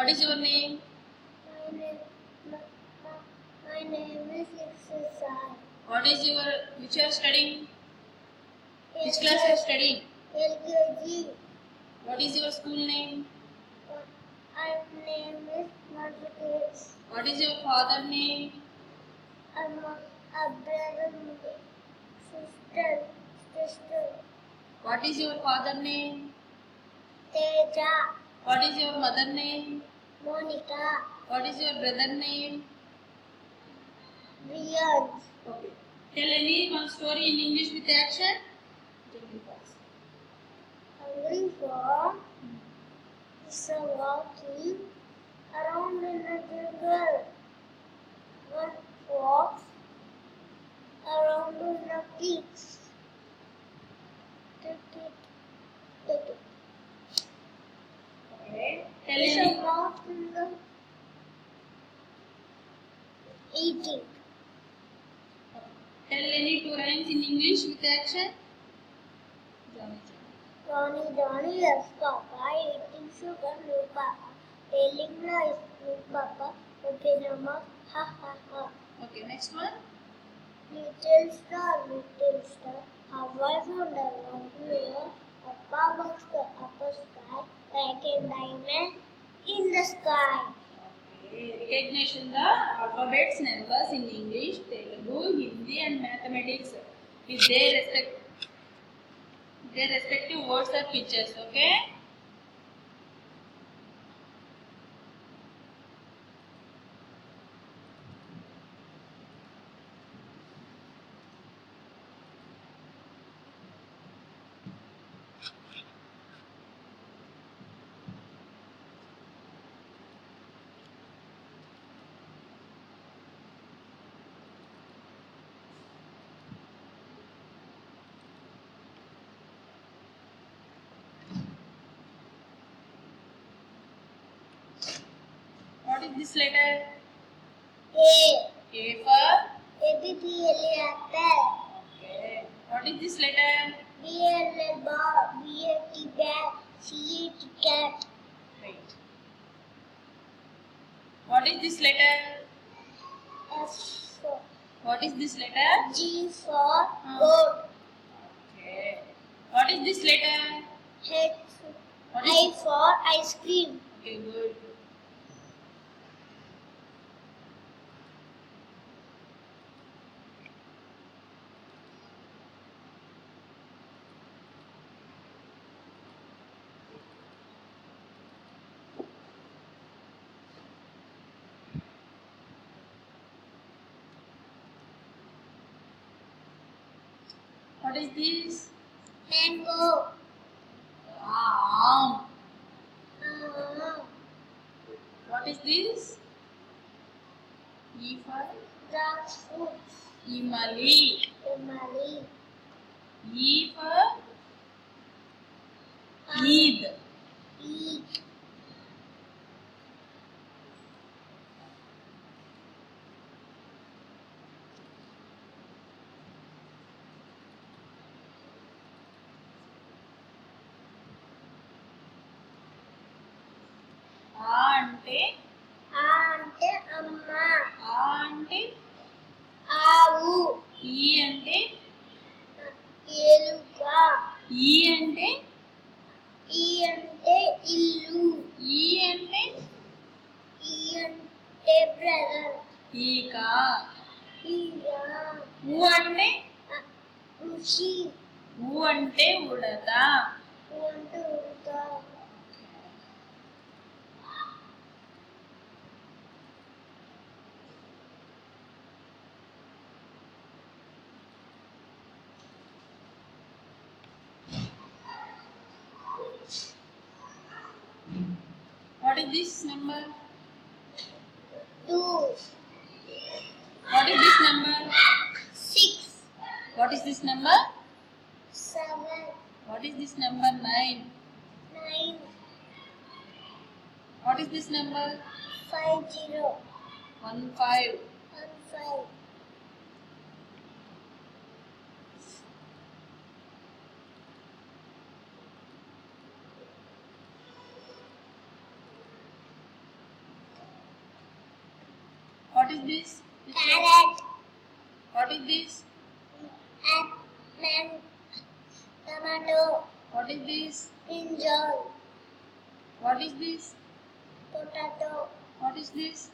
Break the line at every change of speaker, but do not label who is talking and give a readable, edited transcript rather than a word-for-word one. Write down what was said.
What is your name?
My name, my name is Exercise.
What is your, which you are studying? Which class you are studying?
LKG.
What is your school name?
My name is Kidz.
What is your father name?
I'm a brother, sister.
What is your father name?
Teja,
What is your mother name?
Monica,
What is your brother name?
Vieo.
Okay. Tell any one story in English with action.
Hungry for is walking around in a jungle. One walks around in a pigs.
Okay. Tell
It's
any.
a walk in the eating.
Tell any two rhymes in English with action.
Johnny, yes, Papa, eating sugar, no, Papa. Telling lies, no, Papa. Open your mouth, ha ha ha.
Okay. Next one.
Little star, how I found a long river, Papa walks the upper sky, like a diamond in the sky.
Okay. Recognition the alphabets numbers in English, Telugu, Hindi, and mathematics with their respective words or pictures. Okay. What is this letter?
A,
A for.
ABCL apple,
Okay. What is this letter?
BL ball, BAT bat, CAT cat,
Right. What is this letter?
F for
What is this letter?
G for goat,
Okay. What is this letter?
H
What
I
is?
for ice cream,
Okay, good. What is this?
mango,
Wow. What is this? E for
jackfruit,
Imali.
Emily,
E for Eid.
E,
A అంటే
అంటే అమ్మ,
ఆ అంటే
ఆవు,
ఈ అంటే
ఎలుక,
ఈ అంటే
ఈ అంటే ఇల్లు,
ఈ అంటే
ఈ అంటే బ్రదర్,
ఈక.
ఈగ,
ఊ అంటే
ఋషి,
ఊ అంటే ఉడత.
అంటే ఉడత.
What is this number?
2,
What is this number?
6,
What is this number?
7,
What is this number? 9.
9,
What is this number?
50,
1 5.
15,
What is this?
Carrot.
What is this?
Apple. Tomato.
What is this?
Brinjal.
What is this?
Potato.
What is this?